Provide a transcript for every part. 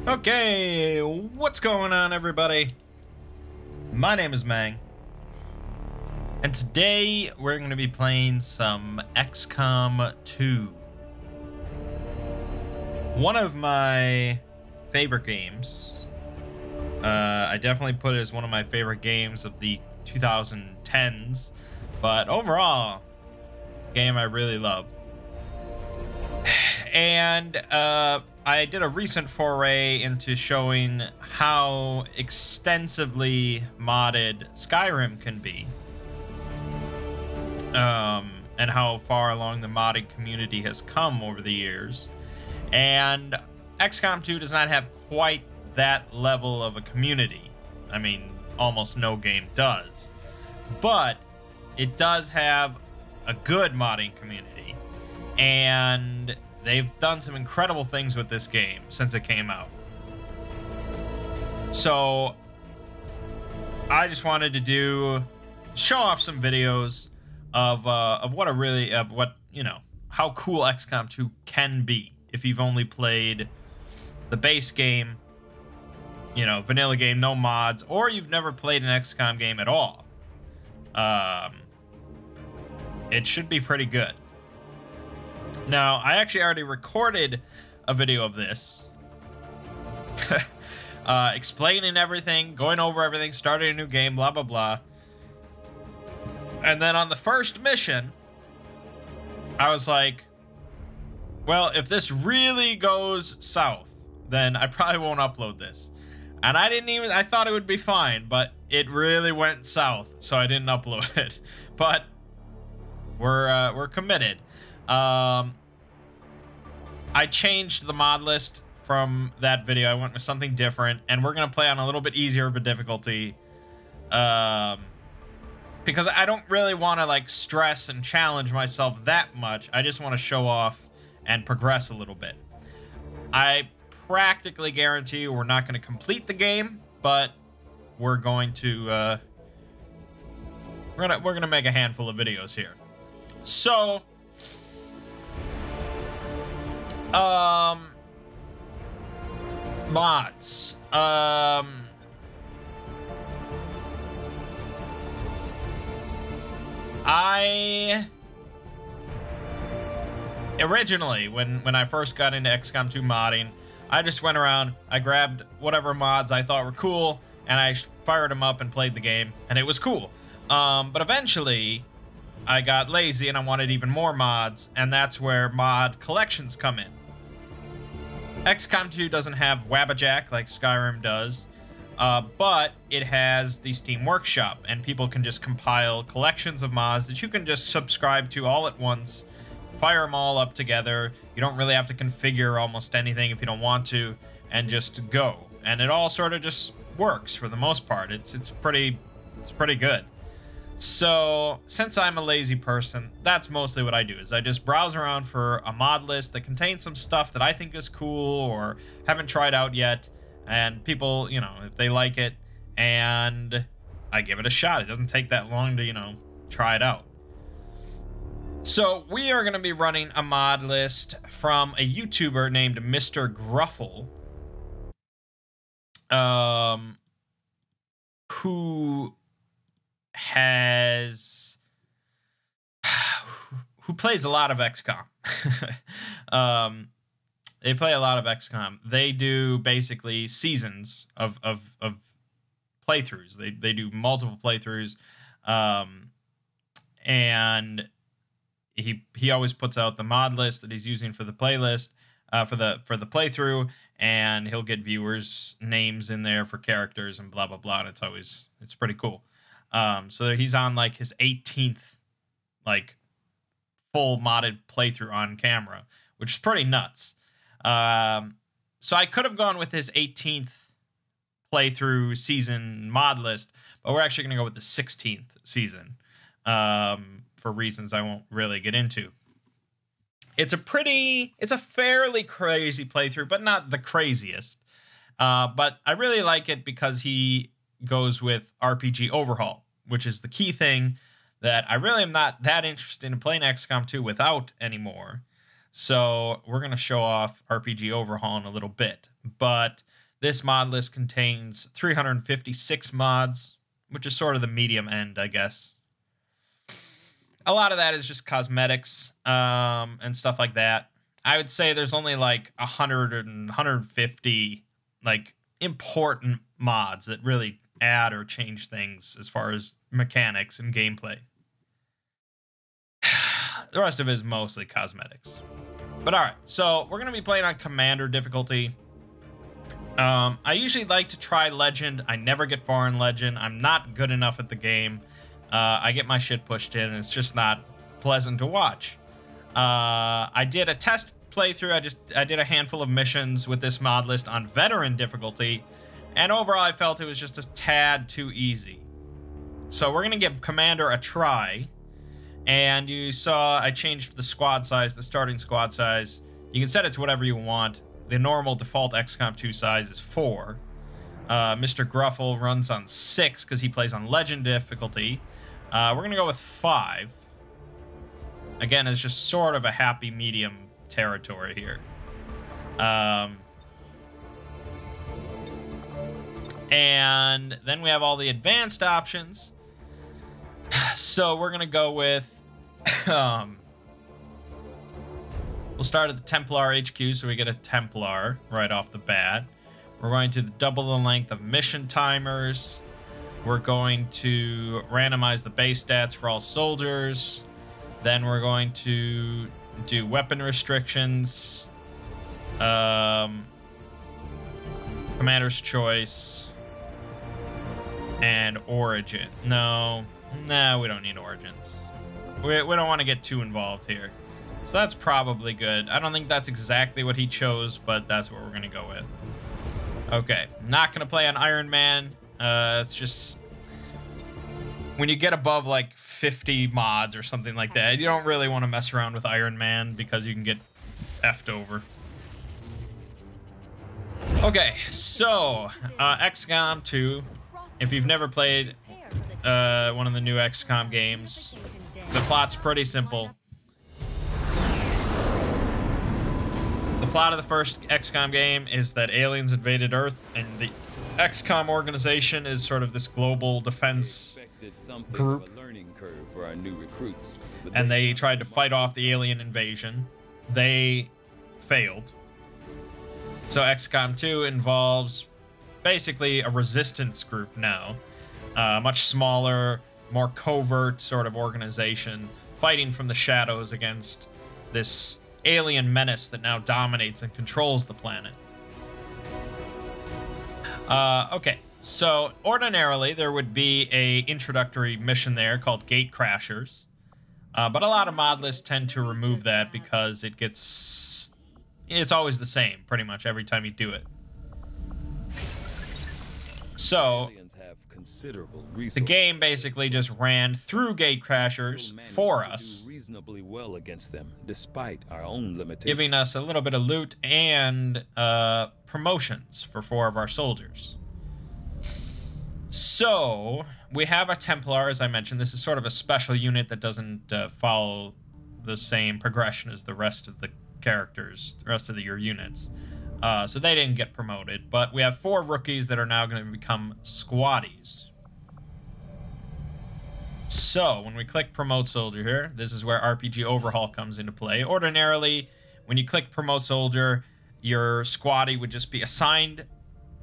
Okay, what's going on, everybody? My name is Mangg, and today we're going to be playing some XCOM 2. One of my favorite games. I definitely put it as one of my favorite games of the 2010s, but overall, it's a game I really love. And I did a recent foray into showing how extensively modded Skyrim can be, and how far along the modding community has come over the years. And XCOM 2 does not have quite that level of a community. I mean, almost no game does. But it does have a good modding community. And they've done some incredible things with this game since it came out. So I just wanted to show off some videos of how cool XCOM 2 can be if you've only played the base game, vanilla game, no mods, or you've never played an XCOM game at all. It should be pretty good. Now, I actually already recorded a video of this, explaining everything, going over everything, starting a new game, blah, blah, blah. And then on the first mission, I was like, well, if this really goes south, then I probably won't upload this. And I thought it would be fine, but it really went south, so I didn't upload it. But we're committed. I changed the mod list from that video. I went with something different, and we're gonna play on a little bit easier of a difficulty, because I don't really want to stress and challenge myself that much. I just want to show off and progress a little bit. I practically guarantee you we're not going to complete the game, but we're going to we're gonna make a handful of videos here. So mods. I originally, when I first got into XCOM 2 modding, I just went around, I grabbed whatever mods I thought were cool, and I fired them up and played the game, and it was cool. But eventually, I got lazy and I wanted even more mods, and that's where mod collections come in. XCOM 2 doesn't have Wabbajack like Skyrim does, but it has the Steam Workshop, and people can just compile collections of mods that you can just subscribe to all at once, fire them all up together. You don't really have to configure almost anything if you don't want to, and just go. And it all sort of just works for the most part. It's pretty good. So, since I'm a lazy person, that's mostly what I do, is I just browse around for a mod list that contains some stuff that I think is cool or haven't tried out yet, and people, if they like it, and I give it a shot. It doesn't take that long to, try it out. So, we are going to be running a mod list from a YouTuber named Mr. Gruffle, who plays a lot of XCOM. They play a lot of XCOM. They do basically seasons of playthroughs. They do multiple playthroughs, and he always puts out the mod list that he's using for the playlist, for the playthrough, and he'll get viewers' names in there for characters and blah blah blah. And it's pretty cool. So he's on his 18th full modded playthrough on camera, which is pretty nuts. So I could have gone with his 18th playthrough season mod list, but we're actually going to go with the 16th season, for reasons I won't really get into. It's a fairly crazy playthrough, but not the craziest. But I really like it because he goes with RPG overhaul, which is the key thing that I really am not that interested in playing XCOM 2 without anymore. So we're going to show off RPG Overhaul in a little bit. But this mod list contains 356 mods, which is sort of the medium end, I guess. A lot of that is just cosmetics and stuff like that. I would say there's only like 100 and 150 like important mods that really add or change things as far as mechanics and gameplay. The rest of it is mostly cosmetics. But all right, so we're going to be playing on Commander difficulty. I usually like to try Legend. I never get far in Legend. I'm not good enough at the game. I get my shit pushed in, and it's just not pleasant to watch. I did a test playthrough. I did a handful of missions with this mod list on Veteran difficulty, and overall I felt it was just a tad too easy. So we're going to give Commander a try. And you saw I changed the squad size, the starting squad size. You can set it to whatever you want. The normal default XCOM 2 size is 4. Mr. Gruffle runs on 6 because he plays on Legend difficulty. We're going to go with 5. Again, it's just sort of a happy medium territory here. And then we have all the advanced options. So we're going to go with... we'll start at the Templar HQ, so we get a Templar right off the bat. We're going to double the length of mission timers. We're going to randomize the base stats for all soldiers. Then we're going to do weapon restrictions. Commander's choice. And origin. No, we don't need origins. We don't want to get too involved here. So that's probably good. I don't think that's exactly what he chose, but that's what we're going to go with. Okay, not going to play on Iron Man. It's just... when you get above like 50 mods or something like that, you don't really want to mess around with Iron Man because you can get effed over. Okay, so XCOM 2. If you've never played one of the new XCOM games, the plot's pretty simple. The plot of the first XCOM game is that aliens invaded Earth, and the XCOM organization is sort of this global defense group. And they tried to fight off the alien invasion. They failed. So XCOM 2 involves basically a resistance group now. Much smaller, more covert sort of organization fighting from the shadows against this alien menace that now dominates and controls the planet. Okay, so ordinarily there would be a introductory mission there called Gate Crashers, but a lot of mod lists tend to remove that because it's always the same pretty much every time you do it. So the game basically just ran through Gate Crashers for us, reasonably well against them, despite our own limitations, giving us a little bit of loot and promotions for 4 of our soldiers. So we have a Templar, as I mentioned. This is sort of a special unit that doesn't follow the same progression as the rest of the characters, the rest of your units. So they didn't get promoted, but we have 4 rookies that are now going to become squaddies. So when we click Promote Soldier here, this is where RPG Overhaul comes into play. Ordinarily, when you click Promote Soldier, your squaddie would just be assigned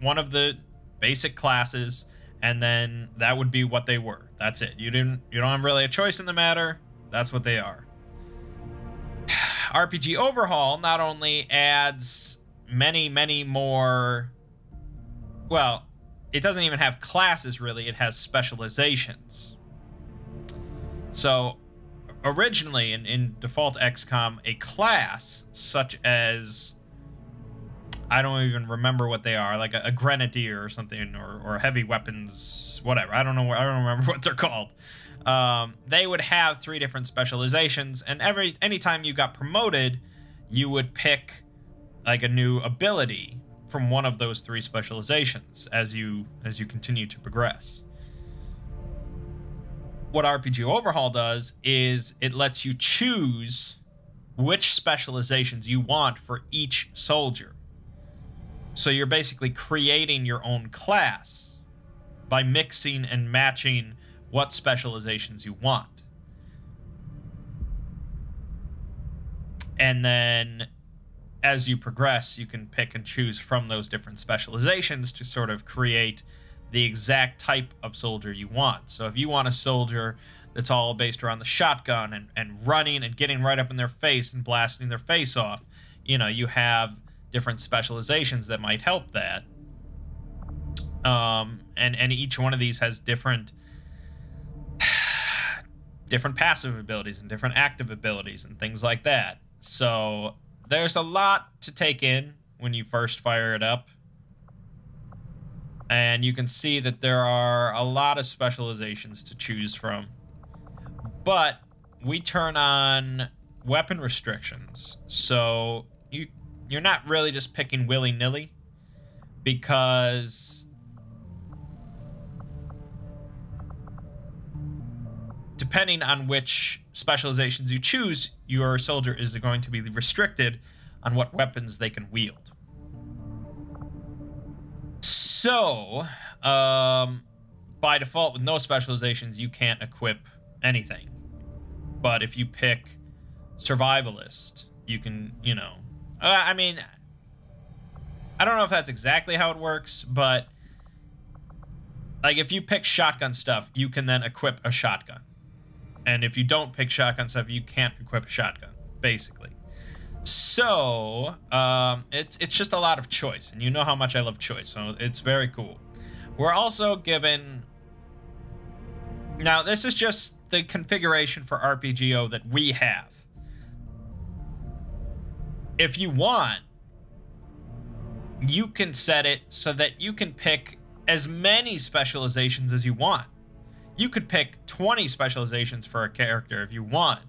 one of the basic classes, and then that would be what they were. That's it. You don't have really a choice in the matter. That's what they are. RPG Overhaul not only adds many more... well, it doesn't even have classes, really. It has specializations. So, originally, in default XCOM, a class such as... I don't even remember what they are, like a grenadier or something, or heavy weapons, whatever. I don't remember what they're called. They would have 3 different specializations, and anytime you got promoted, you would pick like a new ability from one of those 3 specializations as you continue to progress. What RPG Overhaul does is it lets you choose which specializations you want for each soldier. So you're basically creating your own class by mixing and matching what specializations you want. And then as you progress, you can pick and choose from those different specializations to sort of create the exact type of soldier you want. So if you want a soldier that's all based around the shotgun and running and getting right up in their face and blasting their face off, you know, you have different specializations that might help that. And each one of these has different passive abilities and different active abilities and things like that. So there's a lot to take in when you first fire it up. And you can see that there are a lot of specializations to choose from. But we turn on weapon restrictions. So you're not really just picking willy-nilly, because depending on which specializations you choose, your soldier is going to be restricted on what weapons they can wield. So, by default, with no specializations, you can't equip anything. But if you pick Survivalist, you can, you know... I mean, I don't know if that's exactly how it works, but... like, if you pick shotgun stuff, you can then equip a shotgun. And if you don't pick shotgun stuff, you can't equip a shotgun, basically. So, it's just a lot of choice. And you know how much I love choice, so it's very cool. We're also given... now, this is just the configuration for RPGO that we have. If you want, you can set it so that you can pick as many specializations as you want. You could pick 20 specializations for a character if you want.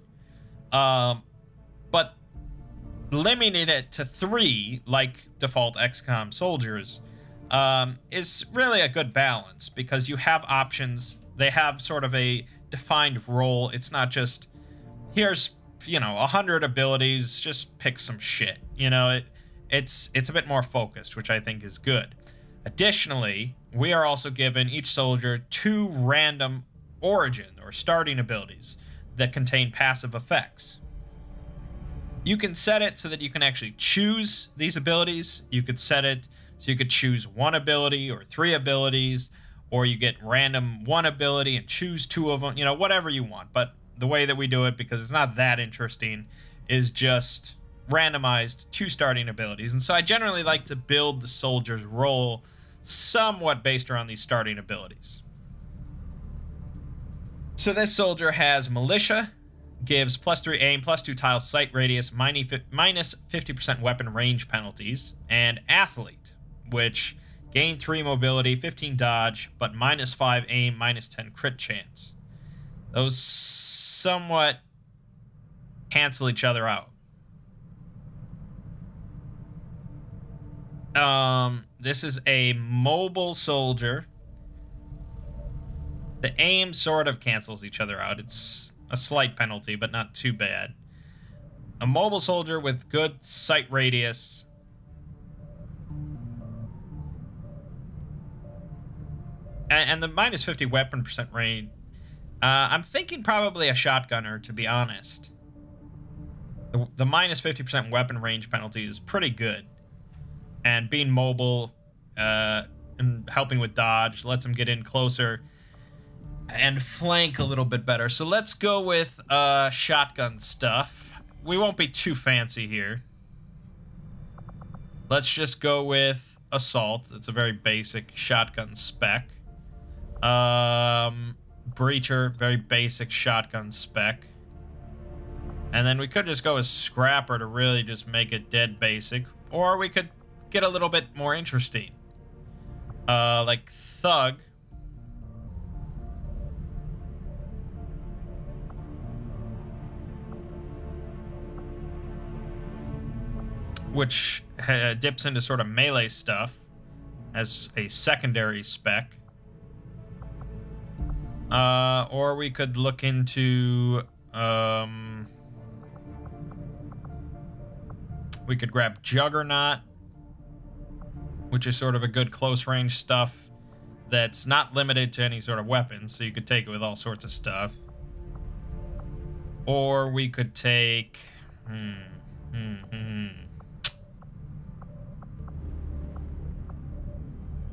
But limiting it to 3, like default XCOM soldiers, is really a good balance, because you have options. They have sort of a defined role. It's not just, here's, you know, 100 abilities, just pick some shit. You know, it's a bit more focused, which I think is good. Additionally, we are also given each soldier 2 random origin or starting abilities that contain passive effects. You can set it so that you can actually choose these abilities. You could set it so you could choose 1 ability or 3 abilities, or you get random 1 ability and choose 2 of them, you know, whatever you want. But the way that we do it, because it's not that interesting, is just randomized 2 starting abilities. And so I generally like to build the soldier's role somewhat based around these starting abilities. So this soldier has Militia, gives +3 aim, +2 tile sight radius, minus 50% weapon range penalties, and Athlete, which gain 3 mobility, 15 dodge, but -5 aim, -10 crit chance. Those somewhat cancel each other out. This is a mobile soldier. The aim sort of cancels each other out. It's a slight penalty, but not too bad. A mobile soldier with good sight radius. And the -50 weapon percent range. I'm thinking probably a shotgunner, to be honest. The -50% weapon range penalty is pretty good. And being mobile and helping with dodge lets him get in closer and flank a little bit better. So let's go with shotgun stuff. We won't be too fancy here. Let's just go with assault. It's a very basic shotgun spec. Breacher, very basic shotgun spec. And then we could just go with Scrapper to really just make it dead basic. Or we could get a little bit more interesting. Like Thug. Which dips into sort of melee stuff as a secondary spec. Or we could look into We could grab Juggernaut, which is sort of a good close range stuff that's not limited to any sort of weapons, so you could take it with all sorts of stuff. Or we could take...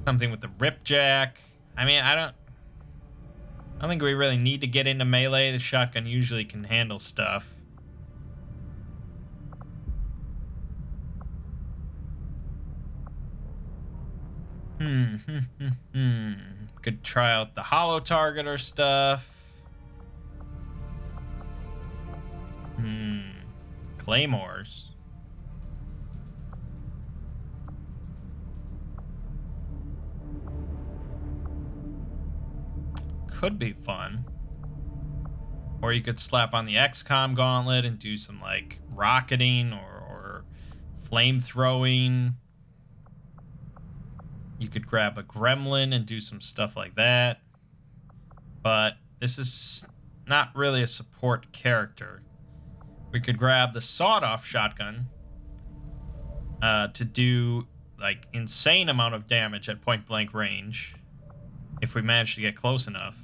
something with the Ripjack. I mean, I don't think we really need to get into melee. The shotgun usually can handle stuff. Could try out the hollow targeter stuff. Claymores. Could be fun. Or you could slap on the XCOM gauntlet and do some like rocketing or flame throwing. You could grab a gremlin and do some stuff like that. But this is not really a support character. We could grab the sawed-off shotgun to do like insane amount of damage at point-blank range if we manage to get close enough.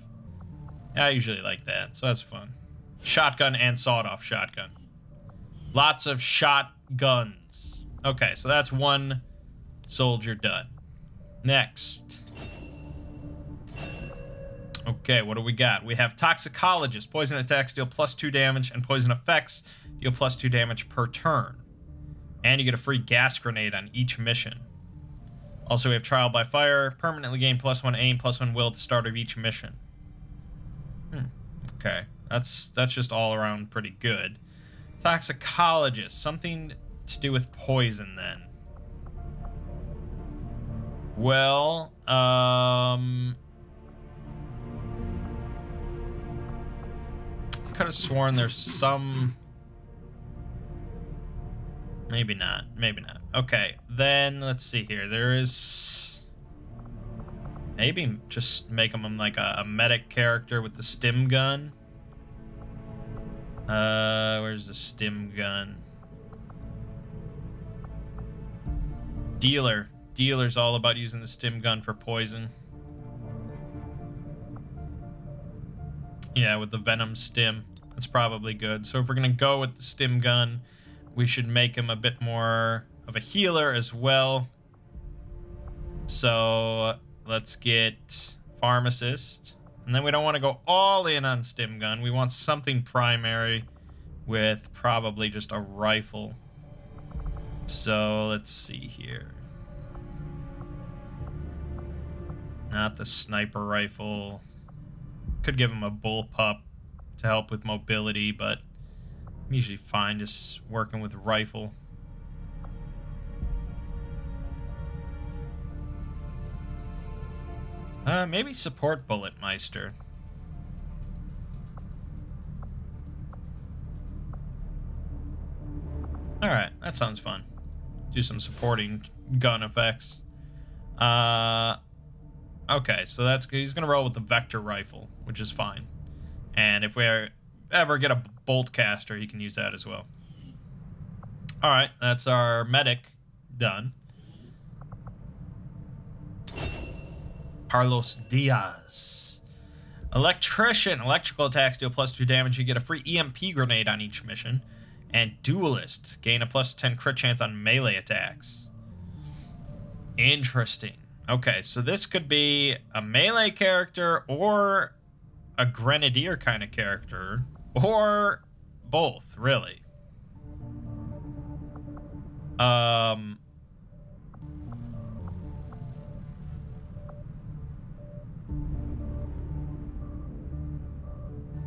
I usually like that, so that's fun. Shotgun and sawed-off shotgun. Lots of shotguns. Okay, so that's one soldier done. Next. Okay, what do we got? We have Toxicologist. Poison attacks deal +2 damage, and poison effects deal +2 damage per turn. And you get a free gas grenade on each mission. Also, we have Trial by Fire. Permanently gain +1 aim, +1 will at the start of each mission. Okay, that's just all around pretty good. Toxicologist. Something to do with poison, then. Well, could have sworn there's some... Maybe not. Maybe not. Okay, then let's see here. There is... Maybe just make him like a medic character with the stim gun. Where's the stim gun? Dealer. Dealer's all about using the stim gun for poison. Yeah, with the venom stim. That's probably good. So if we're going to go with the stim gun, we should make him a bit more of a healer as well. So let's get pharmacist. And then we don't want to go all in on stim gun. We want something primary with probably just a rifle. So let's see here. Not the sniper rifle. Could give him a bullpup to help with mobility, but I'm usually fine just working with rifle. Maybe support Bullet Meister. Alright, that sounds fun. Do some supporting gun effects. Okay, so he's gonna roll with the Vector Rifle, which is fine. And if we ever get a bolt caster, he can use that as well. Alright, that's our medic done. Carlos Diaz. Electrician. Electrical attacks deal +2 damage. You get a free EMP grenade on each mission. And Duelist. Gain a +10 crit chance on melee attacks. Interesting. Okay, so this could be a melee character or a grenadier kind of character. Or both, really.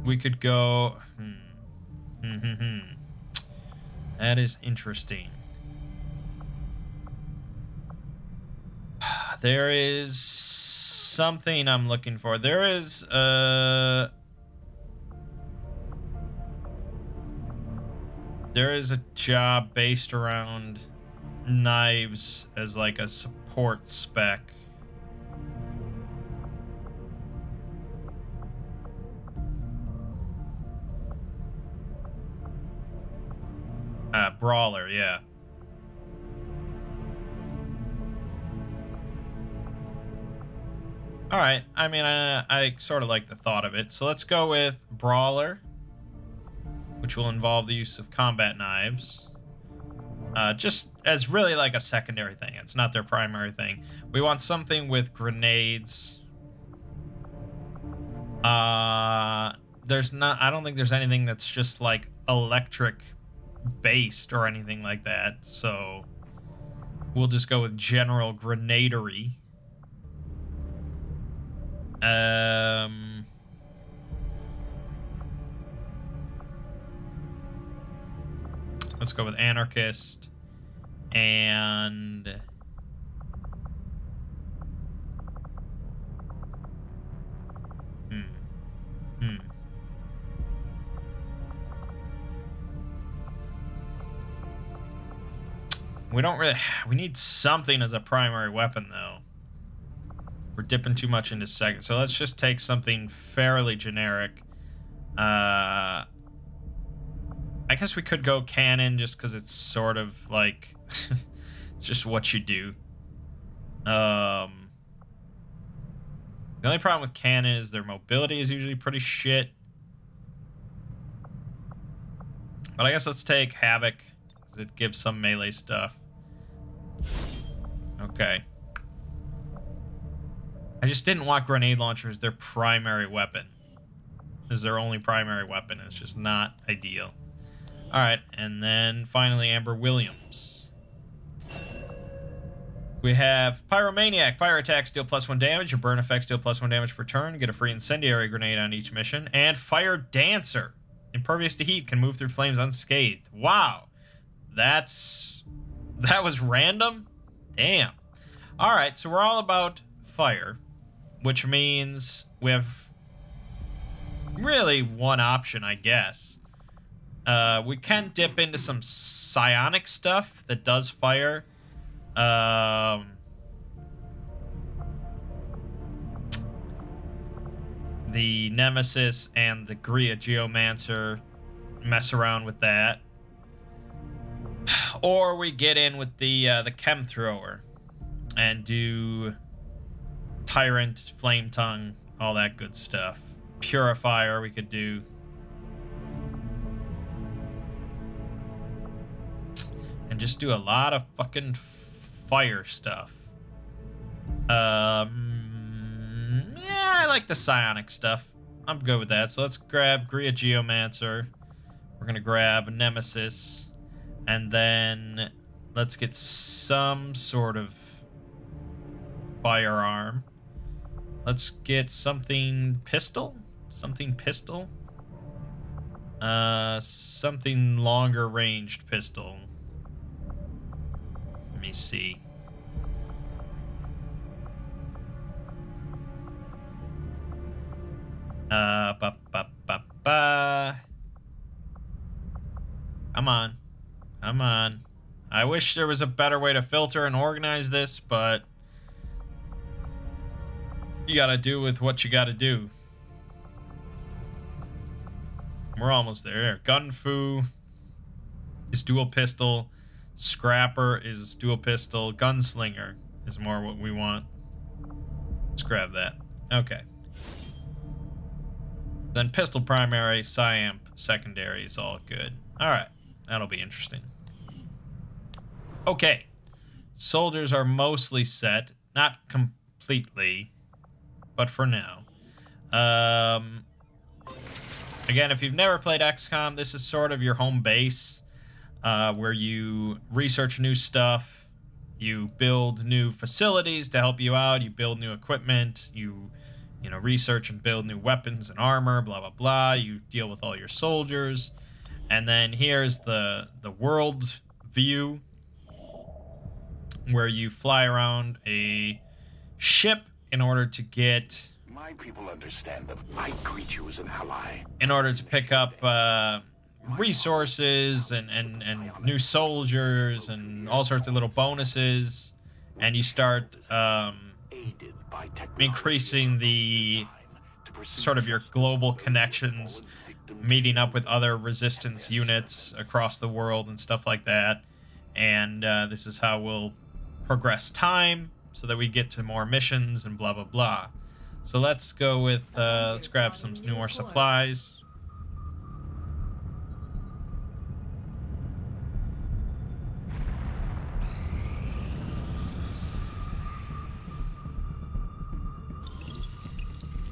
We could go... That is interesting. There is something I'm looking for. There is a job based around knives as like a support spec. Brawler, yeah. All right. I mean, I sort of like the thought of it. So let's go with Brawler, which will involve the use of combat knives. Just as really like a secondary thing. It's not their primary thing. We want something with grenades. There's not... I don't think there's anything that's just like electric based or anything like that. So we'll just go with general grenadery. Let's go with anarchist and we don't really... We need something as a primary weapon, though. We're dipping too much into second. So let's just take something fairly generic. I guess we could go cannon just because it's sort of like... it's just what you do. The only problem with cannon is their mobility is usually pretty shit. But I guess let's take Havoc, because it gives some melee stuff. Okay. I just didn't want grenade launcher as their primary weapon. As their only primary weapon. It's just not ideal. Alright, and then finally Amber Williams. We have Pyromaniac. Fire attacks deal +1 damage. Your burn effects deal +1 damage per turn. Get a free incendiary grenade on each mission. And Fire Dancer. Impervious to heat. Can move through flames unscathed. Wow. That was random? Damn. Alright, so we're all about fire. Which means we have really one option, I guess. We can dip into some psionic stuff that does fire. The Nemesis and the Gria Geomancer mess around with that. Or we get in with the Chem Thrower and do Tyrant, Flame Tongue, all that good stuff. Purifier we could do. And just do a lot of fucking fire stuff. Yeah, I like the psionic stuff. I'm good with that. So let's grab Gria Geomancer. We're gonna grab Nemesis. And then let's get some sort of firearm. Let's get something pistol? Something pistol? Something longer ranged pistol. Let me see. Come on. Come on. I wish there was a better way to filter and organize this, but you gotta do with what you gotta do. We're almost there. Gunfu is dual pistol. Scrapper is dual pistol. Gunslinger is more what we want. Let's grab that. Okay. Then pistol primary, Psyamp secondary is all good. Alright. That'll be interesting. Okay. Soldiers are mostly set. Not completely. But for now. Again, if you've never played XCOM, this is sort of your home base. Where you research new stuff. You build new facilities to help you out. You build new equipment. You know, research and build new weapons and armor, blah, blah, blah. You deal with all your soldiers. And then here's the world view, where you fly around a ship in order to get... My people understand that I greet you as an ally. In order to pick up resources and new soldiers and all sorts of little bonuses. And you start... increasing the sort of your global connections, meeting up with other resistance units across the world and stuff like that. And this is how we'll progress time so that we get to more missions and blah, blah, blah. So let's go with, let's grab some more supplies.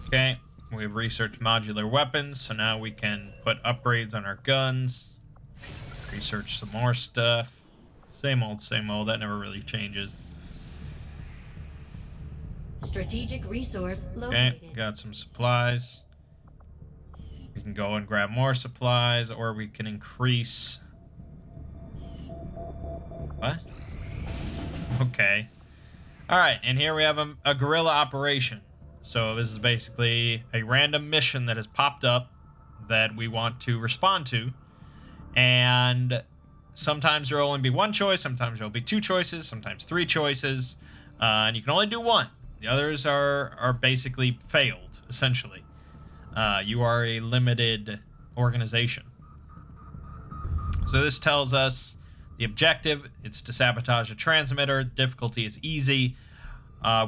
Okay, we've researched modular weapons, so now we can put upgrades on our guns. Research some more stuff. Same old, that never really changes. Strategic resource located. Okay, got some supplies. We can go and grab more supplies, or we can increase... What? Okay. Alright, and here we have a guerrilla operation. So this is basically a random mission that has popped up that we want to respond to. And sometimes there will only be one choice, sometimes there will be two choices, sometimes three choices. And you can only do one. The others are basically failed, essentially. You are a limited organization. So this tells us the objective. It's to sabotage a transmitter. Difficulty is easy.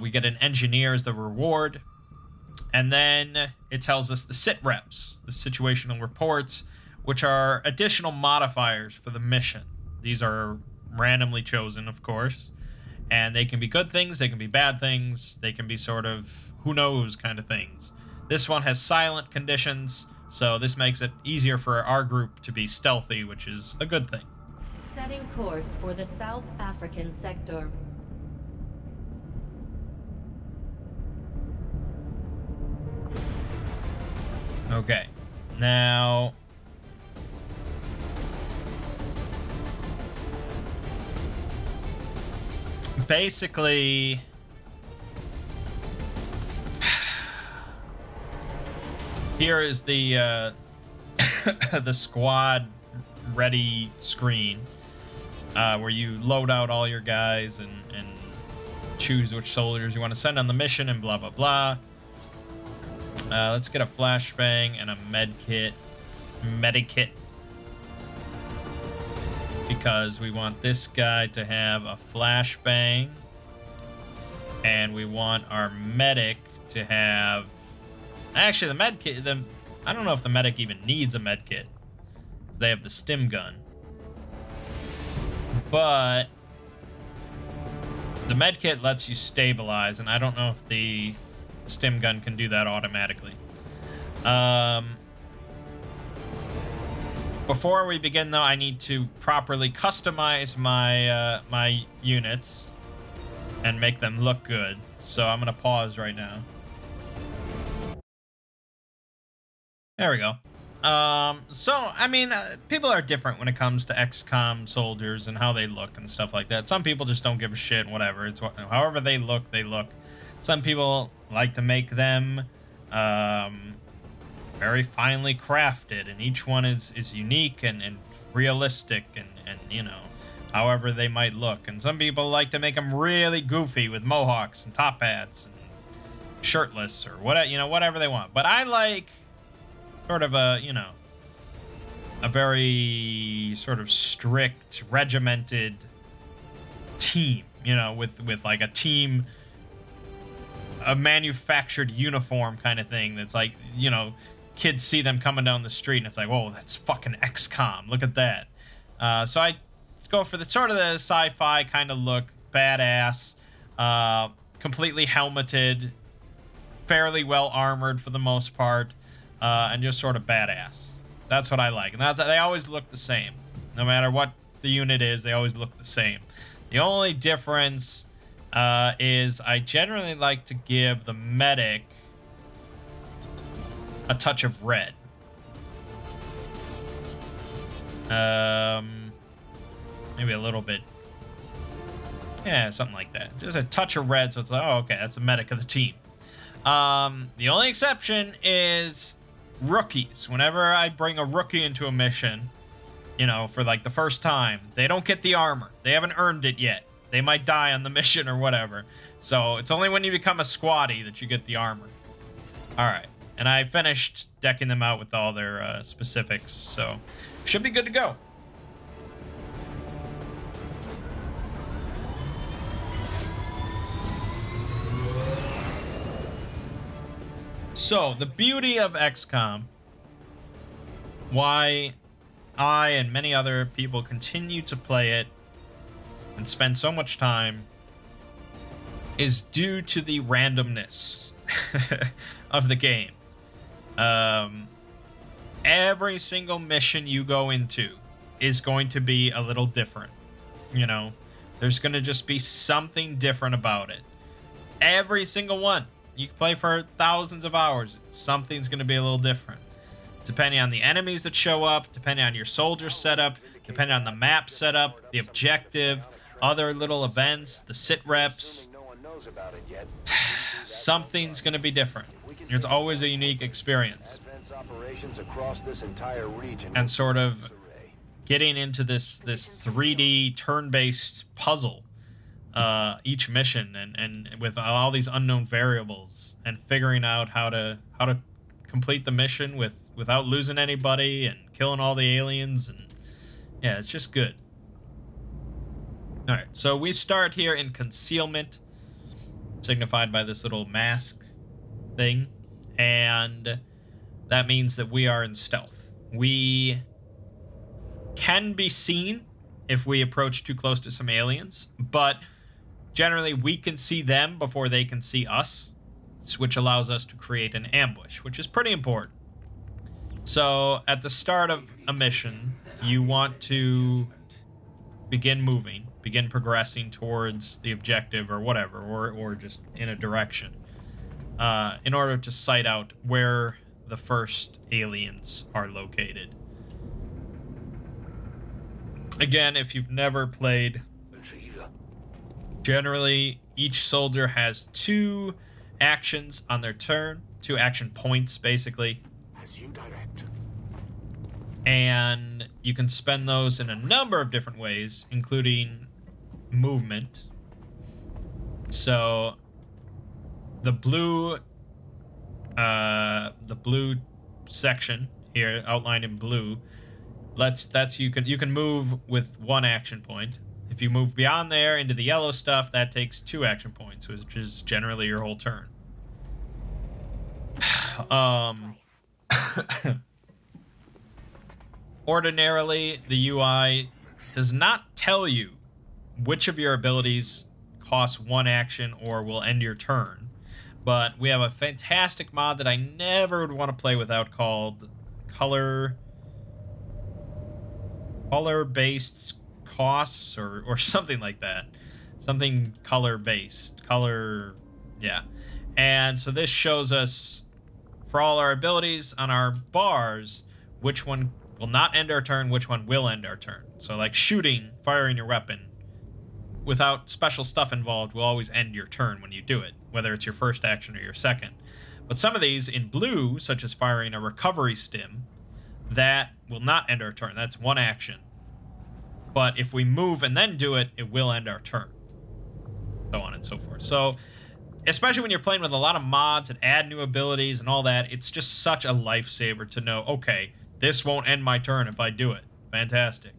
We get an engineer as the reward. And then it tells us the sit reps, the situational reports, which are additional modifiers for the mission. These are randomly chosen, of course. And they can be good things, they can be bad things, they can be sort of who knows kind of things. This one has silent conditions, so this makes it easier for our group to be stealthy, which is a good thing. Setting course for the South African sector. Okay, now... basically... here is the the squad ready screen, where you load out all your guys and choose which soldiers you want to send on the mission and blah blah blah. Let's get a flashbang and a medikit, because we want this guy to have a flashbang, and we want our medic to have... Actually, the medkit, I don't know if the medic even needs a medkit, because they have the stim gun. But the medkit lets you stabilize, and I don't know if the stim gun can do that automatically. Before we begin, though, I need to properly customize my my units and make them look good. So I'm gonna pause right now. There we go. So, I mean, people are different when it comes to XCOM soldiers and how they look and stuff like that. Some people just don't give a shit, whatever. It's however they look, they look. Some people like to make them very finely crafted, and each one is unique and realistic and, you know, however they might look. And some people like to make them really goofy with mohawks and top hats and shirtless or whatever, you know, whatever they want. But I like sort of a, you know, a very sort of strict, regimented team, you know, with like a team, a manufactured uniform kind of thing that's like, you know, kids see them coming down the street and it's like, whoa, that's fucking XCOM, look at that. So I go for the sort of the sci-fi kind of look, badass, completely helmeted, fairly well armored for the most part, and just sort of badass. That's what I like. And they always look the same. No matter what the unit is, they always look the same. The only difference is I generally like to give the medic a touch of red. Maybe a little bit. Yeah, something like that. Just a touch of red, so it's like, oh, okay, that's the medic of the team. The only exception is rookies. Whenever I bring a rookie into a mission, you know, for like the first time, they don't get the armor. They haven't earned it yet. They might die on the mission or whatever. So it's only when you become a squatty that you get the armor. All right. And I finished decking them out with all their specifics, so should be good to go. So, the beauty of XCOM, why I and many other people continue to play it and spend so much time, is due to the randomness of the game. Every single mission you go into is going to be a little different. You know, there's going to just be something different about it. Every single one. You can play for thousands of hours. Something's going to be a little different. Depending on the enemies that show up, depending on your soldier setup, depending on the map setup, the objective, other little events, the sit reps. Something's going to be different. There's always a unique experience. And sort of getting into this 3D turn-based puzzle, each mission, and with all these unknown variables, and figuring out how to complete the mission without losing anybody and killing all the aliens, and yeah, it's just good. All right, so we start here in concealment, signified by this little mask thing, and that means that we are in stealth. We can be seen if we approach too close to some aliens, but generally we can see them before they can see us, which allows us to create an ambush, which is pretty important. So at the start of a mission, you want to begin moving, begin progressing towards the objective or whatever, or just in a direction, in order to sight out where the first aliens are located. Again, if you've never played, generally each soldier has 2 actions on their turn, 2 action points basically, As you direct. and you can spend those in a number of different ways, including movement. So the blue section here, outlined in blue, you can move with 1 action point. If you move beyond there into the yellow stuff, that takes 2 action points, which is generally your whole turn. Ordinarily, the UI does not tell you which of your abilities costs 1 action or will end your turn, but we have a fantastic mod that I never would want to play without, called color-based costs, or something like that. Something color-based. Yeah. And so this shows us, for all our abilities on our bars, which one will not end our turn, which one will end our turn. So like shooting, firing your weapon, without special stuff involved, will always end your turn when you do it, whether it's your first action or your second. But some of these in blue, such as firing a recovery stim, that will not end our turn. That's 1 action. But if we move and then do it, it will end our turn. So on and so forth. So, especially when you're playing with a lot of mods and add new abilities and all that, it's just such a lifesaver to know, okay, this won't end my turn if I do it. Fantastic.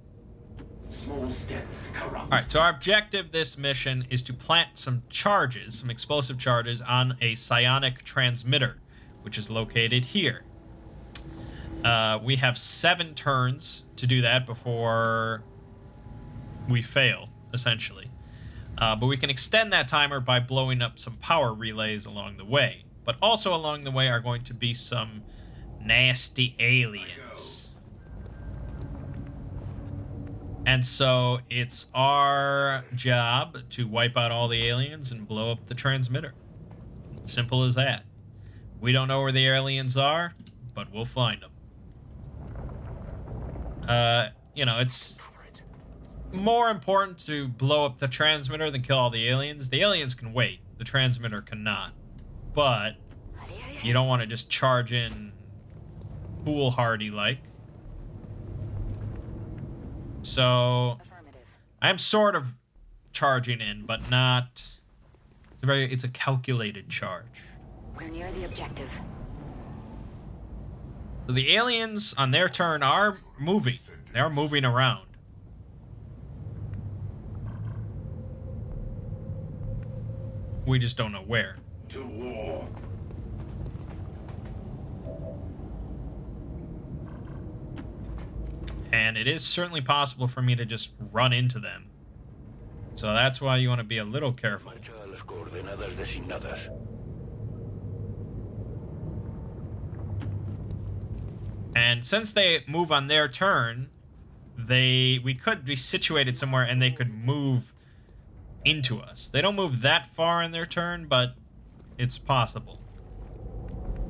Small steps corrupt. All right, so our objective this mission is to plant some charges, some explosive charges, on a psionic transmitter, which is located here. We have 7 turns to do that before we fail, essentially. But we can extend that timer by blowing up some power relays along the way. But also along the way are going to be some nasty aliens. And so it's our job to wipe out all the aliens and blow up the transmitter. Simple as that. We don't know where the aliens are, but we'll find them. You know, it's more important to blow up the transmitter than kill all the aliens. The aliens can wait. The transmitter cannot. But you don't want to just charge in foolhardy-like. So I'm sort of charging in, but not. It's a calculated charge. We're near the objective. So the aliens on their turn are moving. They are moving around. We just don't know where. To war. And it is certainly possible for me to just run into them. So that's why you want to be a little careful. Marcha a las coordenadas designadas. And since they move on their turn, we could be situated somewhere and they could move into us. They don't move that far in their turn, but it's possible.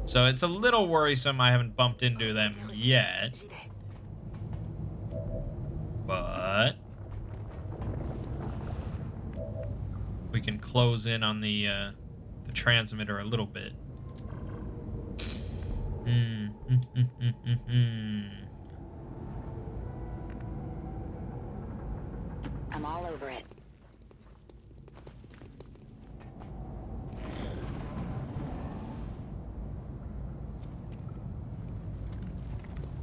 So it's a little worrisome I haven't bumped into them yet. But we can close in on the transmitter a little bit. I'm all over it.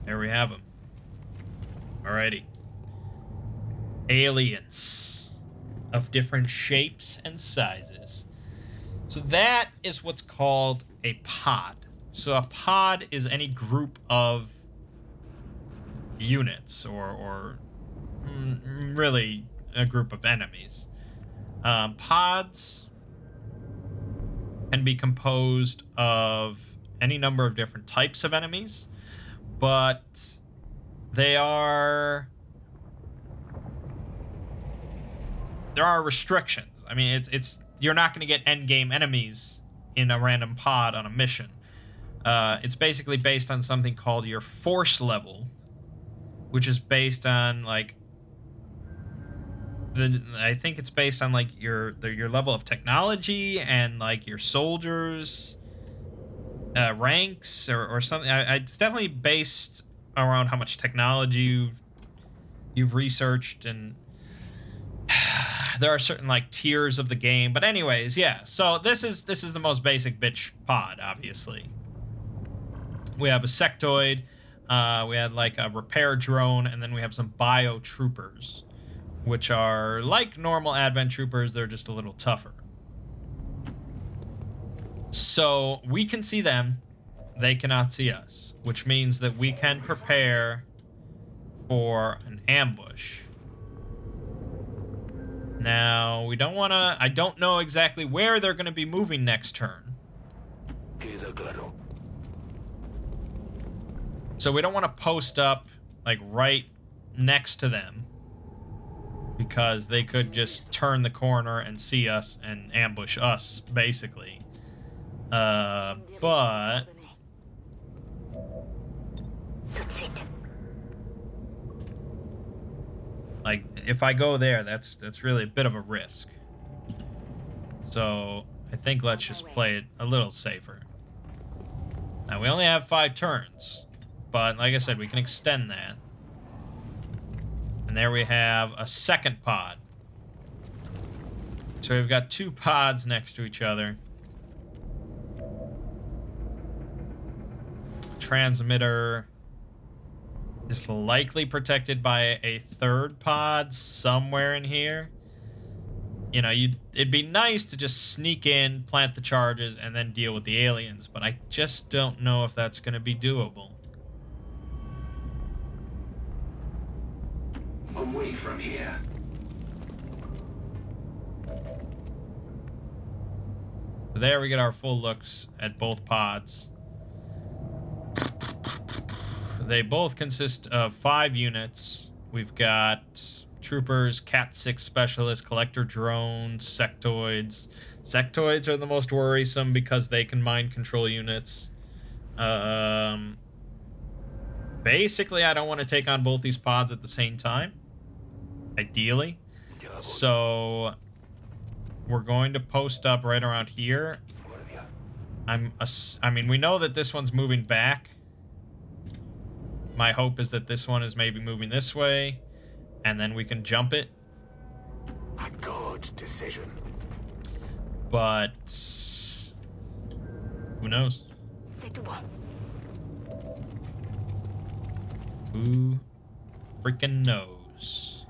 There we have them. Alrighty. Aliens of different shapes and sizes. So that is what's called a pod. So a pod is any group of units or really a group of enemies. Pods can be composed of any number of different types of enemies, but there are restrictions. I mean, it's you're not going to get end game enemies in a random pod on a mission. It's basically based on something called your force level, which is based on like I think it's based on like your level of technology and like your soldiers ranks or something. It's definitely based around how much technology you've researched, and there are certain like tiers of the game. But anyways, yeah. So this is the most basic bitch pod, obviously. We have a sectoid, we had like a repair drone, and then we have some bio troopers, which are like normal Advent troopers. They're just a little tougher. So we can see them, they cannot see us, which means that we can prepare for an ambush. Now, we don't want to... I don't know exactly where they're going to be moving next turn. Queda claro. So we don't want to post up, like, right next to them, because they could just turn the corner and see us and ambush us, basically. But... like, if I go there, that's really a bit of a risk. So, I think let's just play it a little safer. Now, we only have 5 turns, but like I said, we can extend that. And there we have a second pod. So we've got 2 pods next to each other. Transmitter is likely protected by a 3rd pod somewhere in here. You know, it'd be nice to just sneak in, plant the charges, and then deal with the aliens, but I just don't know if that's going to be doable. Away from here. So there we get our full looks at both pods. They both consist of 5 units. We've got troopers, Cat 6 specialists, collector drones, sectoids. Sectoids are the most worrisome because they can mind control units. Basically, I don't want to take on both these pods at the same time, ideally. So we're going to post up right around here. I mean, we know that this one's moving back. My hope is that this one is maybe moving this way, and then we can jump it. A good decision. But who knows? Who freaking knows?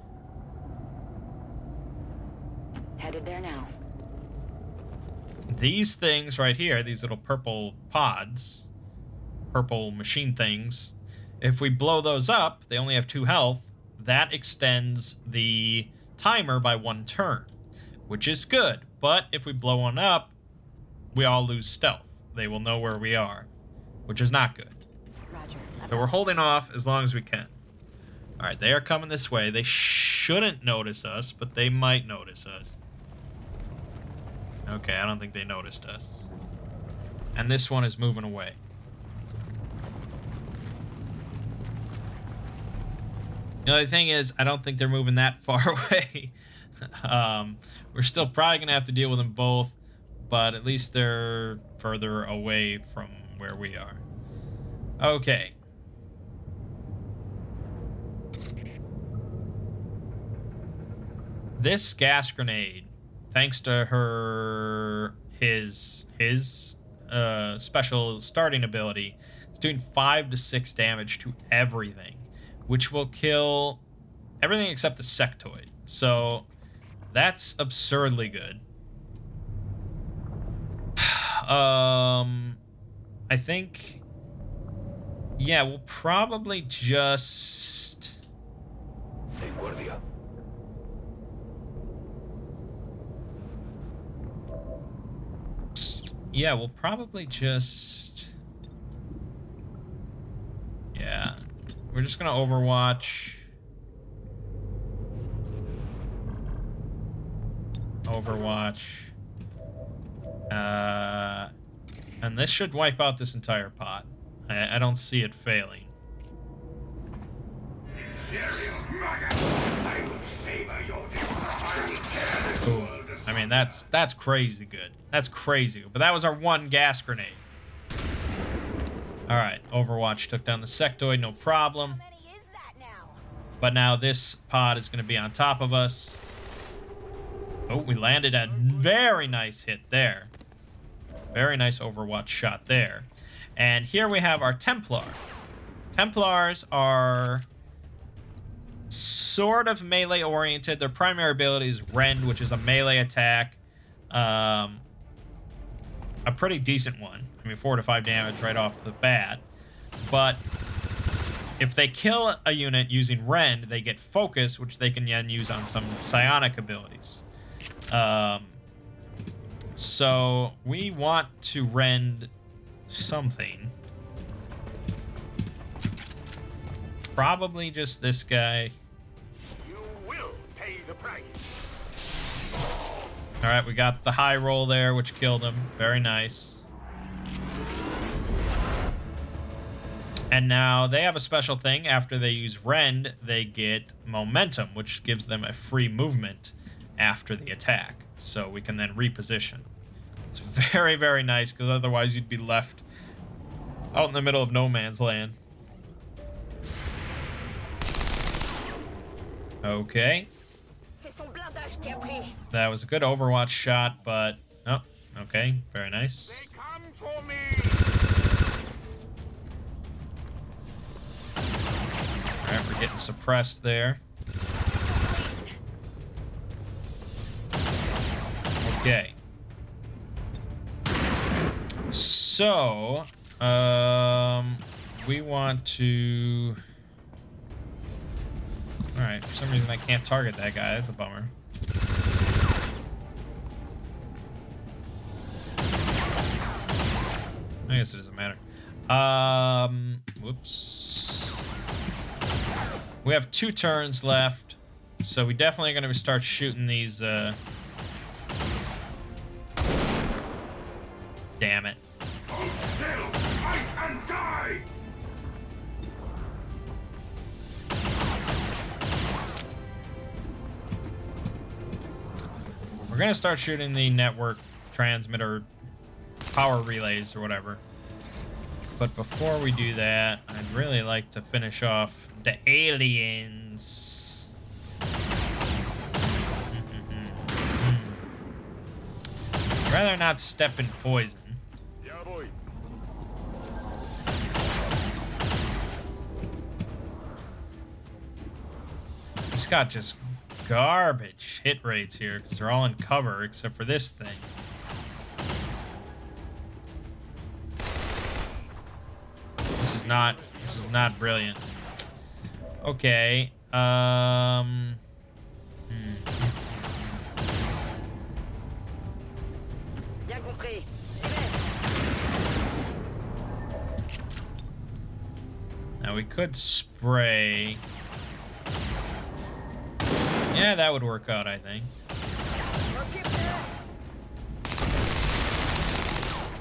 Headed there now. These things right here, these little purple pods, purple machine things, If we blow those up, they only have 2 health. That extends the timer by 1 turn, which is good. But if we blow one up, we all lose stealth. They will know where we are, which is not good. Roger. So we're holding off as long as we can. All right, they are coming this way. They shouldn't notice us, but they might notice us. Okay, I don't think they noticed us. And this one is moving away. The only thing is, I don't think they're moving that far away. We're still probably going to have to deal with them both, but at least they're further away from where we are. Okay. This gas grenade, thanks to his special starting ability, is doing 5 to 6 damage to everything, which will kill everything except the sectoid. So that's absurdly good. I think, yeah, we'll probably just... Yeah, we'll probably just... Yeah. We're just gonna Overwatch. And this should wipe out this entire pot. I don't see it failing. Ooh, I mean, that's crazy good. That's crazy good. But that was our one gas grenade. All right, Overwatch took down the sectoid, no problem. But now this pod is going to be on top of us. Oh, we landed a very nice hit there. Very nice Overwatch shot there. And here we have our Templar. Templars are sort of melee oriented. Their primary ability is Rend, which is a melee attack. A pretty decent one. I mean, 4 to 5 damage right off the bat. But if they kill a unit using Rend, they get Focus, which they can then use on some psionic abilities. So we want to Rend something. Probably just this guy. You will pay the price. All right, we got the high roll there, which killed him. Very nice. And now they have a special thing. After they use Rend, they get Momentum, which gives them a free movement after the attack. So we can then reposition. It's very, very nice, because otherwise you'd be left out in the middle of no man's land. Okay. That was a good Overwatch shot, but... Oh, okay. Very nice. They come for me. Alright, we're getting suppressed there. Okay. So, we want to... Alright, for some reason I can't target that guy. That's a bummer. I guess it doesn't matter. Whoops. We have 2 turns left, so we definitely are going to start shooting these, Damn it. Fight and die. We're going to start shooting the network transmitter power relays or whatever. But before we do that, I'd really like to finish off the aliens. I'd rather not step in poison. Yeah, boy. It's got just garbage hit rates here because they're all in cover except for this thing. This is not brilliant. Okay. Bien compris. Now we could spray. Yeah, that would work out, I think.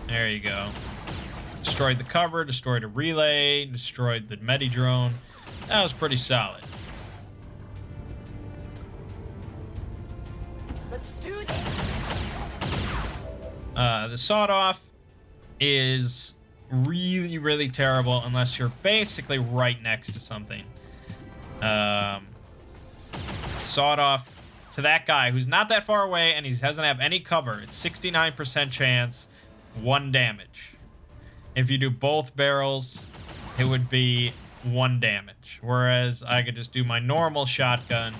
There you go. Destroyed the cover, destroyed a relay, destroyed the medi-drone. That was pretty solid. Let's do this. The sawed-off is really, really terrible unless you're basically right next to something. Sawed-off to that guy who's not that far away and he doesn't have any cover. It's 69% chance, 1 damage. If you do both barrels, it would be 1 damage. Whereas I could just do my normal shotgun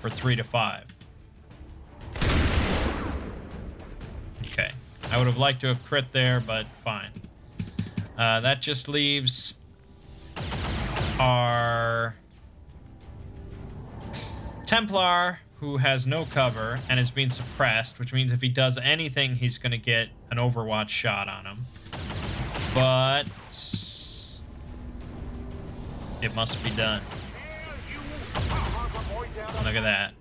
for 3 to 5. Okay. I would have liked to have crit there, but fine. That just leaves our Templar, who has no cover and is being suppressed, which means if he does anything, he's going to get an Overwatch shot on him. But it must be done. Look at that.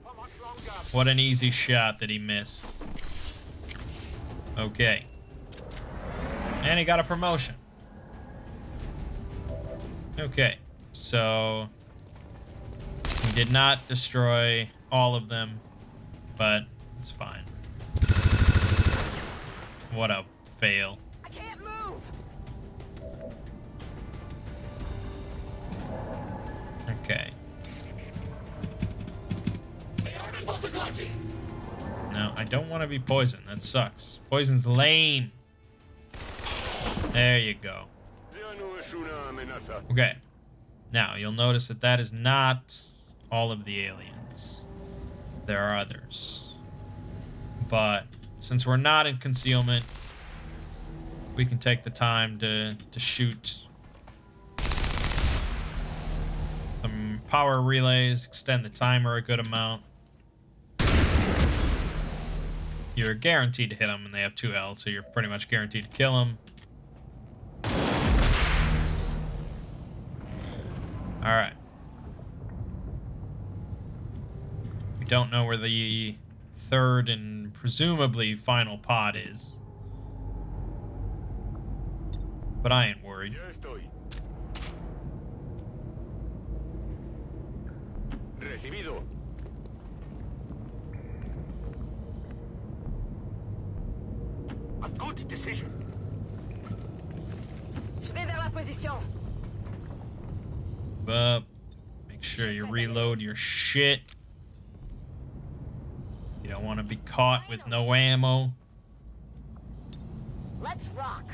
What an easy shot that he missed. Okay. And he got a promotion. Okay. So we did not destroy all of them, but it's fine. What a fail. I can't move. Okay. No, I don't want to be poisoned. That sucks. Poison's lame. There you go. Okay. Now, you'll notice that that is not all of the aliens. There are others. But since we're not in concealment, we can take the time to shoot some power relays, extend the timer a good amount. You're guaranteed to hit them, and they have 2 health, so you're pretty much guaranteed to kill them. Alright. We don't know where the 3rd and presumably final pod is. But I ain't worried. Recibido. A good decision. Je vais vers la position. Up. Make sure you reload your shit. You don't want to be caught with no ammo. Let's rock.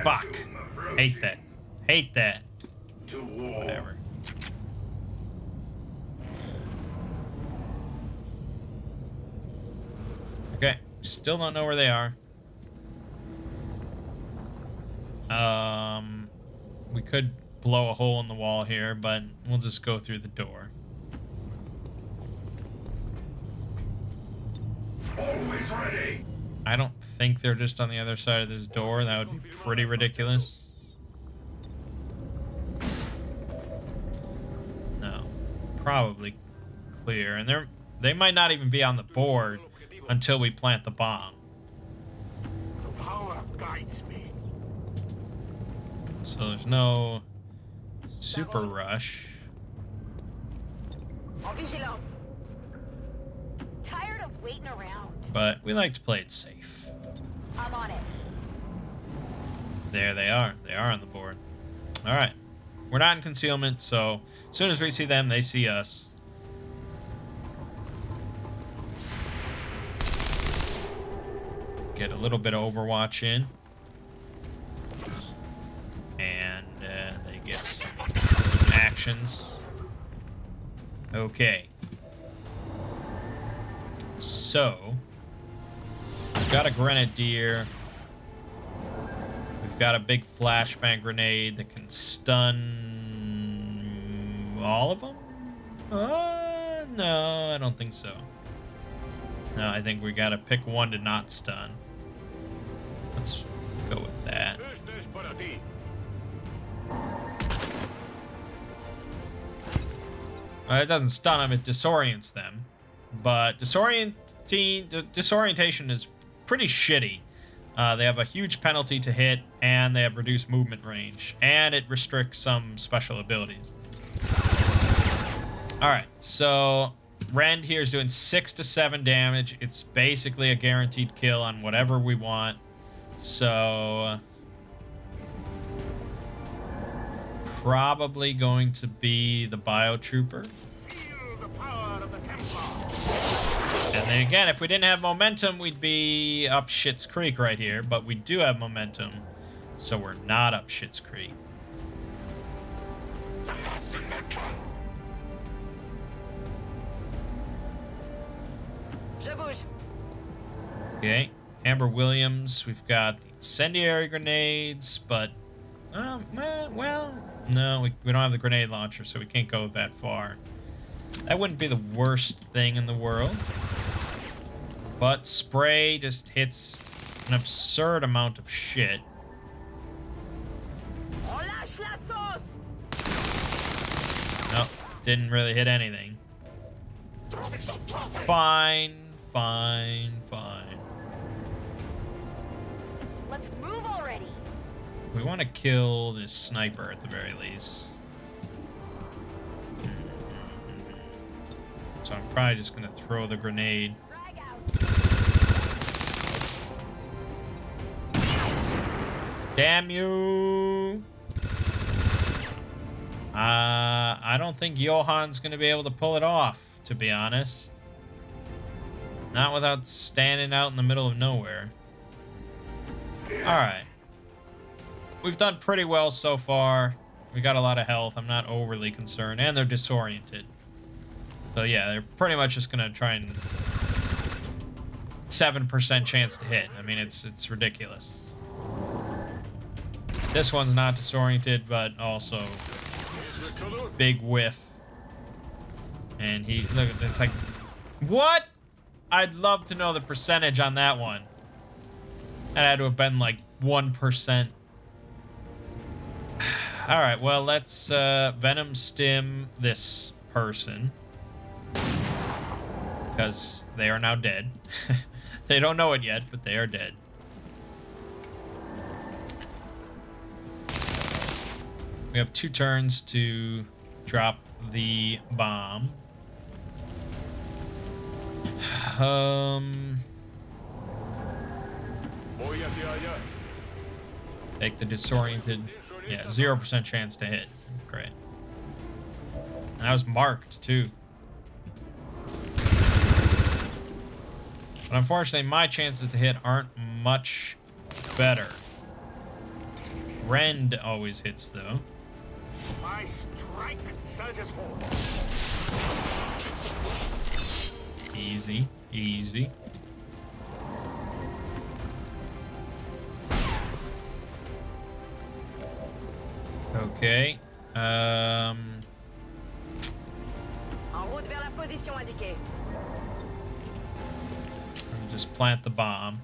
Fuck. Hate that. Hate that. Whatever. Okay. Still don't know where they are. We could blow a hole in the wall here, but we'll just go through the door. Always ready. I don't think they're just on the other side of this door. That would be pretty ridiculous. No. Probably clear. And they might not even be on the board until we plant the bomb. Power guides me. So there's no super rush. En vigilance. Tired of waiting around. But we like to play it safe. I'm on it. There they are. They are on the board. Alright. We're not in concealment, so as soon as we see them, they see us. Get a little bit of Overwatch in. And they get some actions. Okay. So, got a grenadier. We've got a big flashbang grenade that can stun all of them? No, I don't think so. No, I think we gotta pick one to not stun. Let's go with that. It doesn't stun them, it disorients them. But disorientation is pretty shitty. They have a huge penalty to hit, and they have reduced movement range, and it restricts some special abilities. Alright, so Rend here is doing 6 to 7 damage. It's basically a guaranteed kill on whatever we want. So probably going to be the Biotrooper. And then again, if we didn't have momentum, we'd be up Schitt's Creek right here. But we do have momentum, so we're not up Schitt's Creek. Okay, Amber Williams. We've got the incendiary grenades, but well, no, we don't have the grenade launcher, so we can't go that far. That wouldn't be the worst thing in the world. But spray just hits an absurd amount of shit. Nope, didn't really hit anything. Fine, fine, fine. Let's move already. We want to kill this sniper at the very least. So I'm probably just going to throw the grenade. Damn you! I don't think Johan's going to be able to pull it off, to be honest. Not without standing out in the middle of nowhere. Alright. We've done pretty well so far. We got a lot of health. I'm not overly concerned. And they're disoriented. So yeah, they're pretty much just going to try and... 7% chance to hit. I mean, it's ridiculous. This one's not disoriented, but also big whiff. And he, look, it's like, what? I'd love to know the percentage on that one. That had to have been like 1%. All right, well, let's Venom Stim this person. Because they are now dead. They don't know it yet, but they are dead. We have 2 turns to drop the bomb. Take the disoriented. Yeah, 0% chance to hit. Great. And that was marked, too. But unfortunately, my chances to hit aren't much better. Rend always hits, though. My strike surges forward. Easy, easy. Okay. En route vers la position indiquée. Just plant the bomb.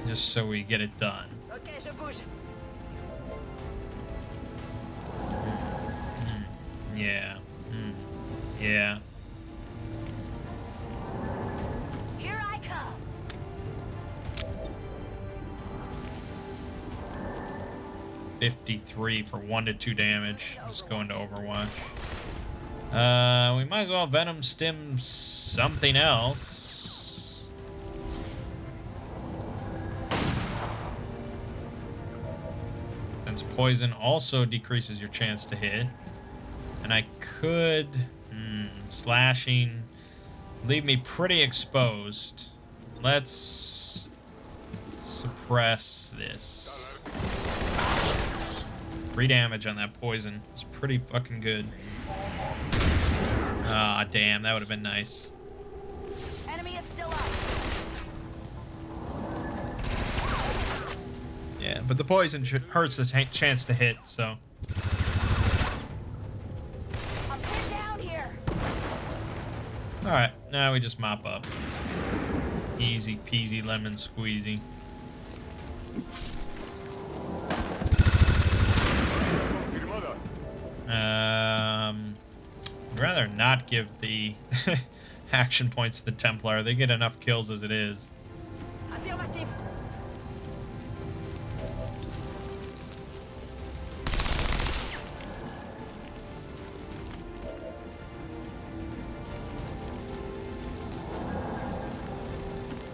Just so we get it done. Ok, je bouge. Yeah. Yeah. Here I come. $53 for 1 to 2 damage. Just go into Overwatch. We might as well Venom Stim something else. Since poison also decreases your chance to hit. And I could... slashing... leave me pretty exposed. Let's... suppress this. 3 damage on that poison. It's pretty fucking good. Ah, damn, that would have been nice. Enemy is still up. Yeah, but the poison hurts the chance to hit, so. I'm pinned down here. Alright, now we just mop up. Easy peasy lemon squeezy. I'd rather not give the action points to the Templar. They get enough kills as it is. Affirmative.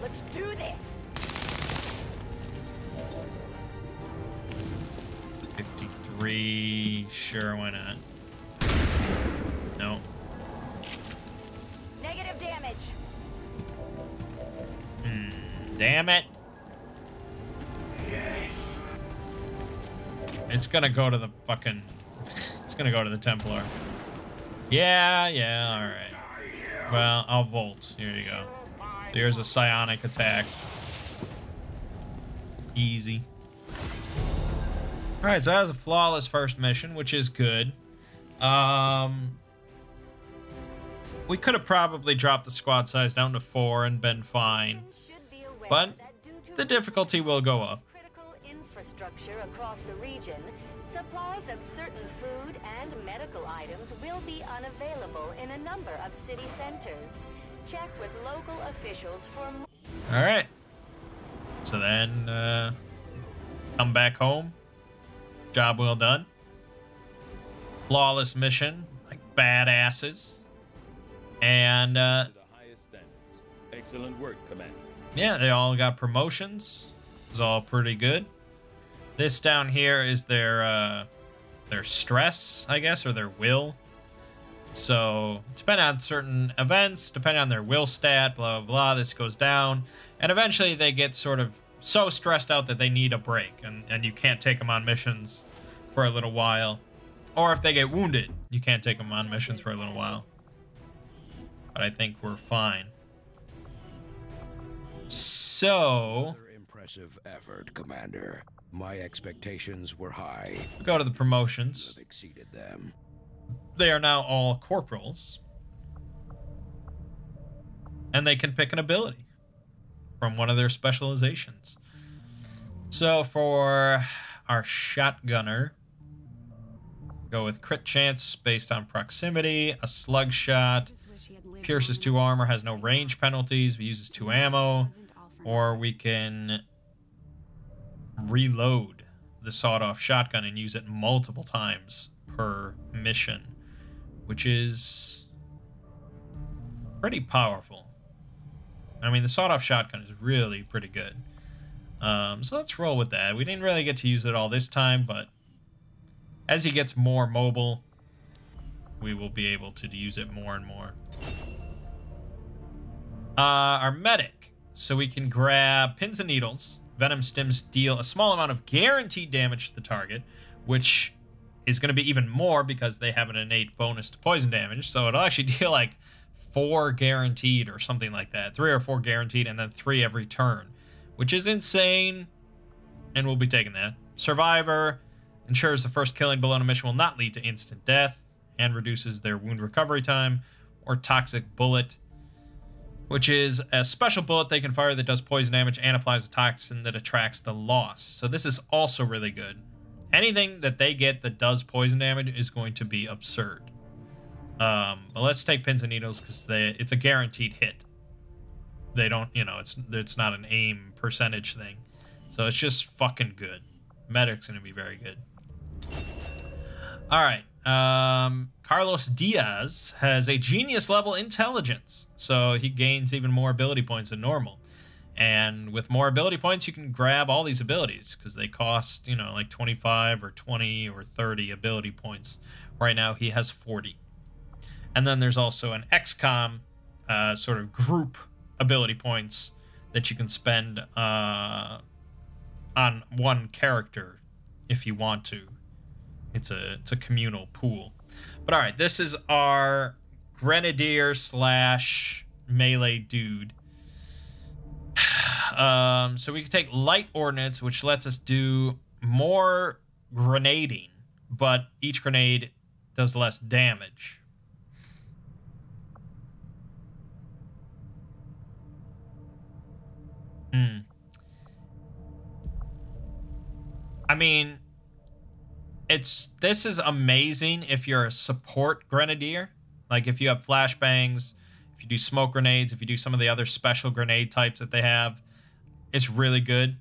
Let's do this. 53, sure, why not? No. Negative damage. Damn it. It's gonna go to the fucking... It's gonna go to the Templar. Yeah, alright. Well, I'll Volt. Here you go. So here's a psionic attack. Easy. Alright, so that was a flawless first mission, which is good. We could have probably dropped the squad size down to 4 and been fine. Should be aware But that due to the difficulty will go up. critical infrastructure across the region, supplies of certain food and medical items will be unavailable in a number of city centers. Check with local officials for more. Alright. So then, come back home. Job well done. Flawless mission. Like badasses. And, To the highest standards. Excellent work, Commander. yeah, they all got promotions. It was all pretty good. This down here is their stress, I guess, or their will. So, depending on certain events, depending on their will stat, blah, blah, blah, this goes down. And eventually they get sort of so stressed out that they need a break. And you can't take them on missions for a little while. Or if they get wounded, you can't take them on missions for a little while. But I think we're fine. So, Another impressive effort, Commander. My expectations were high. go to the You promotions. have exceeded them. They are now all corporals. And they can pick an ability from one of their specializations. So for our shotgunner, go with crit chance based on proximity, a slug shot, pierces 2 armor, has no range penalties, uses 2 ammo, or we can reload the sawed-off shotgun and use it multiple times per mission, which is pretty powerful. I mean, the sawed-off shotgun is really pretty good. So let's roll with that. We didn't really get to use it all this time, but as he gets more mobile, we will be able to use it more and more. Our medic. So we can grab pins and needles. Venom stims deal a small amount of guaranteed damage to the target, which is going to be even more because they have an innate bonus to poison damage. So it'll actually deal like 4 guaranteed or something like that. 3 or 4 guaranteed and then 3 every turn, which is insane. And we'll be taking that. Survivor ensures the first killing below a mission will not lead to instant death and reduces their wound recovery time. Or toxic bullet, which is a special bullet they can fire that does poison damage and applies a toxin that attracts the loss. So this is also really good. Anything that they get that does poison damage is going to be absurd. But let's take pins and needles because it's a guaranteed hit. They don't, it's not an aim percentage thing. So it's just fucking good. Medic's going to be very good. All right. Carlos Diaz has a genius level intelligence, so he gains even more ability points than normal. And with more ability points, you can grab all these abilities because they cost, like 25 or 20 or 30 ability points. Right now, he has 40. And then there's also an XCOM sort of group ability points that you can spend on one character if you want to. It's a communal pool. But all right, this is our grenadier / melee dude. So we can take light ordnance, which lets us do more grenading, but each grenade does less damage. I mean, this is amazing if you're a support grenadier. Like if you have flashbangs, if you do smoke grenades, if you do some of the other special grenade types that they have, it's really good.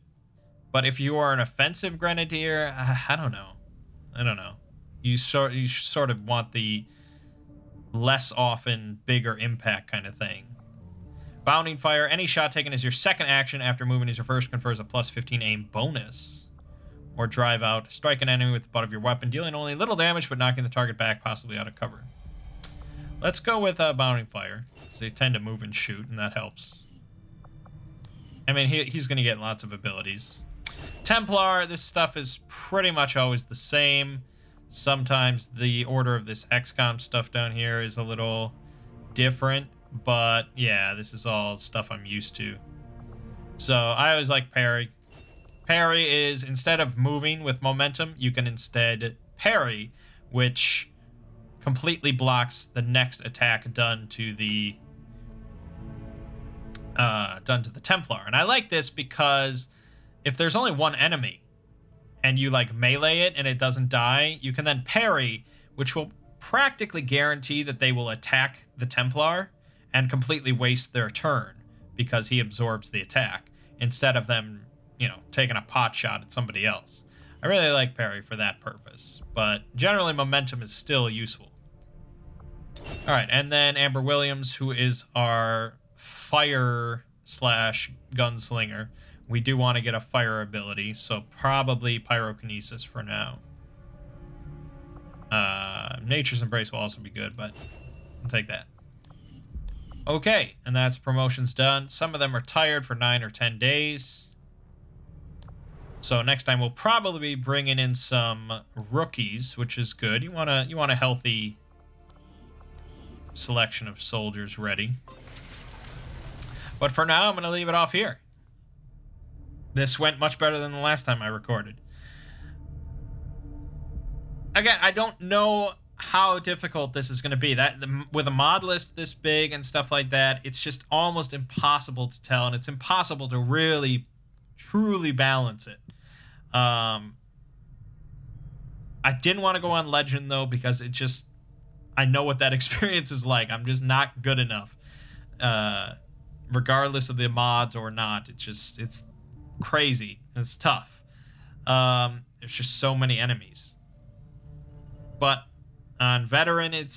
But if you are an offensive grenadier, I don't know. I don't know. You sort of want the less often, bigger impact kind of thing. Bounding fire. Any shot taken as your second action after moving as your first confers a plus 15 aim bonus. Or drive out. Strike an enemy with the butt of your weapon, dealing only little damage, but knocking the target back, possibly out of cover. Let's go with bounding fire, because they tend to move and shoot, and that helps. I mean, he's going to get lots of abilities. Templar, this stuff is pretty much always the same. Sometimes the order of this XCOM stuff down here is a little different, but yeah, this is all stuff I'm used to. So I always like parry. Parry is, instead of moving with momentum, you can instead parry, which completely blocks the next attack done to the Templar. And I like this because if there's only one enemy and you like melee it and it doesn't die, you can then parry, which will practically guarantee that they will attack the Templar and completely waste their turn because he absorbs the attack instead of them, you know, taking a pot shot at somebody else. I really like parry for that purpose, but generally momentum is still useful. All right, and then Amber Williams, who is our fire slash gunslinger. We do want to get a fire ability, so probably pyrokinesis for now. Nature's Embrace will also be good, but I'll take that. Okay, and that's promotions done. Some of them are tired for 9 or 10 days. So next time we'll probably be bringing in some rookies, which is good. You want a healthy selection of soldiers ready. But for now, I'm going to leave it off here. This went much better than the last time I recorded. Again, I don't know how difficult this is going to be. With a mod list this big and stuff like that, it's just almost impossible to tell, and it's impossible to really, truly balance it. I didn't want to go on Legend, though, because I know what that experience is like. I'm just not good enough. Regardless of the mods or not, it's crazy. It's tough. There's just so many enemies. But on Veteran, it'd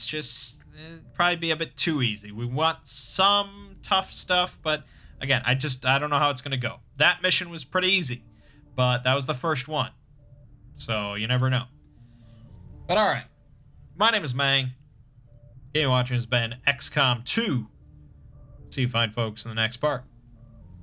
probably be a bit too easy. We want some tough stuff, but again, I don't know how it's going to go. That mission was pretty easy, but that was the first one. So you never know. But all right. My name is Mangg. Game watching has been XCOM 2. See you fine folks in the next part.